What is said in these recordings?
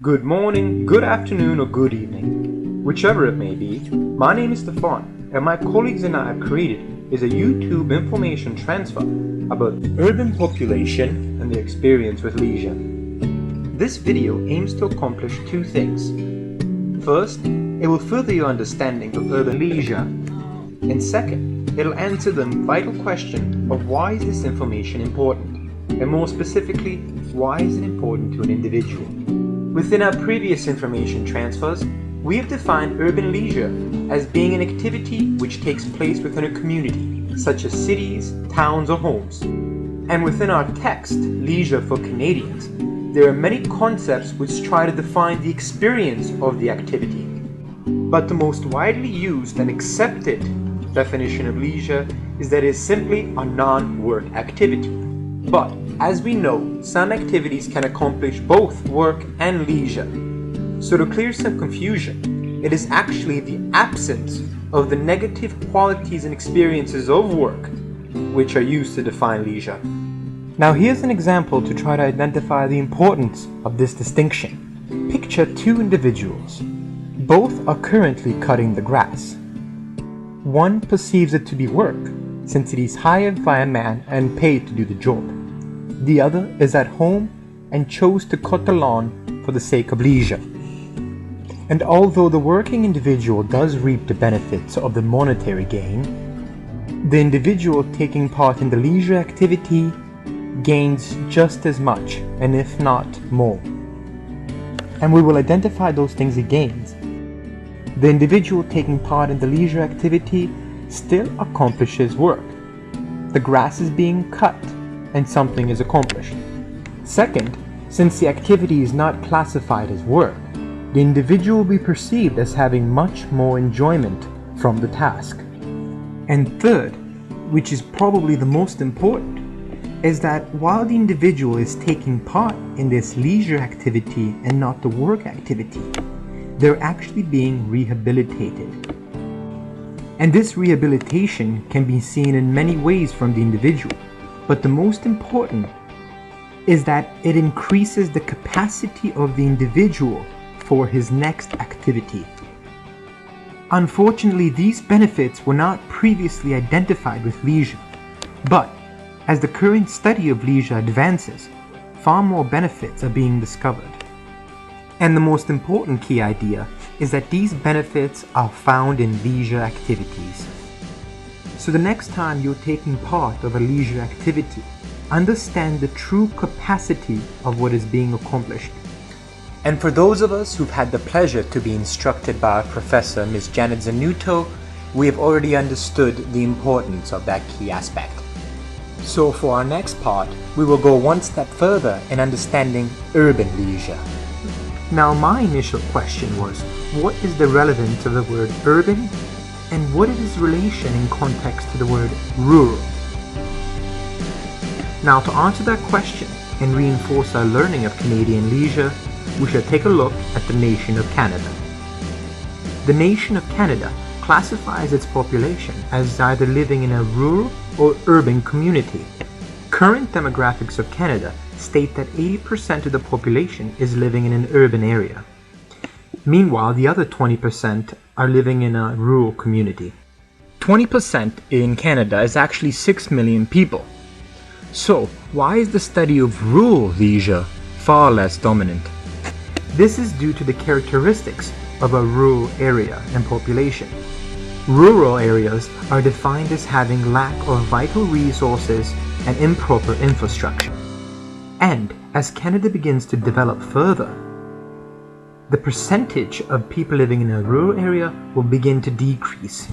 Good morning, good afternoon, or good evening. Whichever it may be, my name is Stefan, and my colleagues and I have created is a YouTube information transfer about the urban population and their experience with leisure. This video aims to accomplish two things. First, it will further your understanding of urban leisure, and second, it'll answer the vital question of why is this information important, and more specifically, why is it important to an individual. Within our previous information transfers, we have defined urban leisure as being an activity which takes place within a community, such as cities, towns, or homes. And within our text, Leisure for Canadians, there are many concepts which try to define the experience of the activity. But the most widely used and accepted definition of leisure is that it is simply a non-work activity. But as we know, some activities can accomplish both work and leisure. So to clear some confusion, it is actually the absence of the negative qualities and experiences of work which are used to define leisure. Now here's an example to try to identify the importance of this distinction. Picture two individuals. Both are currently cutting the grass. One perceives it to be work, since it is hired by a man and paid to do the job. The other is at home and chose to cut the lawn for the sake of leisure. And although the working individual does reap the benefits of the monetary gain, the individual taking part in the leisure activity gains just as much, and if not more. And we will identify those things he gains. The individual taking part in the leisure activity still accomplishes work. The grass is being cut and something is accomplished. Second, since the activity is not classified as work, the individual will be perceived as having much more enjoyment from the task. And third, which is probably the most important, is that while the individual is taking part in this leisure activity and not the work activity, they're actually being rehabilitated. And this rehabilitation can be seen in many ways from the individual, but the most important is that it increases the capacity of the individual for his next activity. Unfortunately, these benefits were not previously identified with leisure, but as the current study of leisure advances, far more benefits are being discovered. And the most important key idea is that these benefits are found in leisure activities. So the next time you're taking part of a leisure activity, understand the true capacity of what is being accomplished. And for those of us who've had the pleasure to be instructed by our professor, Ms. Janet Zanuto, we have already understood the importance of that key aspect. So for our next part, we will go one step further in understanding urban leisure. Now my initial question was, what is the relevance of the word urban and what is its relation in context to the word rural? Now to answer that question and reinforce our learning of Canadian leisure, we shall take a look at the nation of Canada. The nation of Canada classifies its population as either living in a rural or urban community. Current demographics of Canada state that 80% of the population is living in an urban area. Meanwhile, the other 20% are living in a rural community. 20% in Canada is actually 6 million people. So, why is the study of rural leisure far less dominant? This is due to the characteristics of a rural area and population. Rural areas are defined as having lack of vital resources and improper infrastructure. And as Canada begins to develop further, the percentage of people living in a rural area will begin to decrease.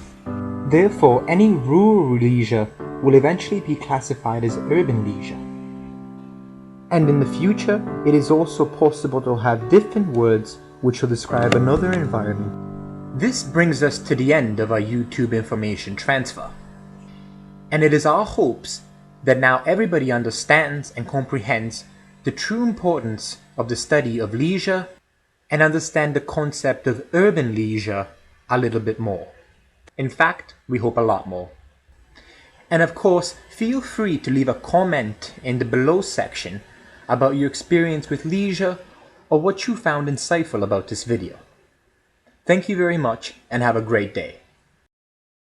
Therefore, any rural leisure will eventually be classified as urban leisure. And in the future, it is also possible to have different words which will describe another environment. This brings us to the end of our YouTube information transfer. And it is our hopes that now everybody understands and comprehends the true importance of the study of leisure and understand the concept of urban leisure a little bit more. In fact, we hope a lot more. And of course, feel free to leave a comment in the below section about your experience with leisure or what you found insightful about this video. Thank you very much and have a great day.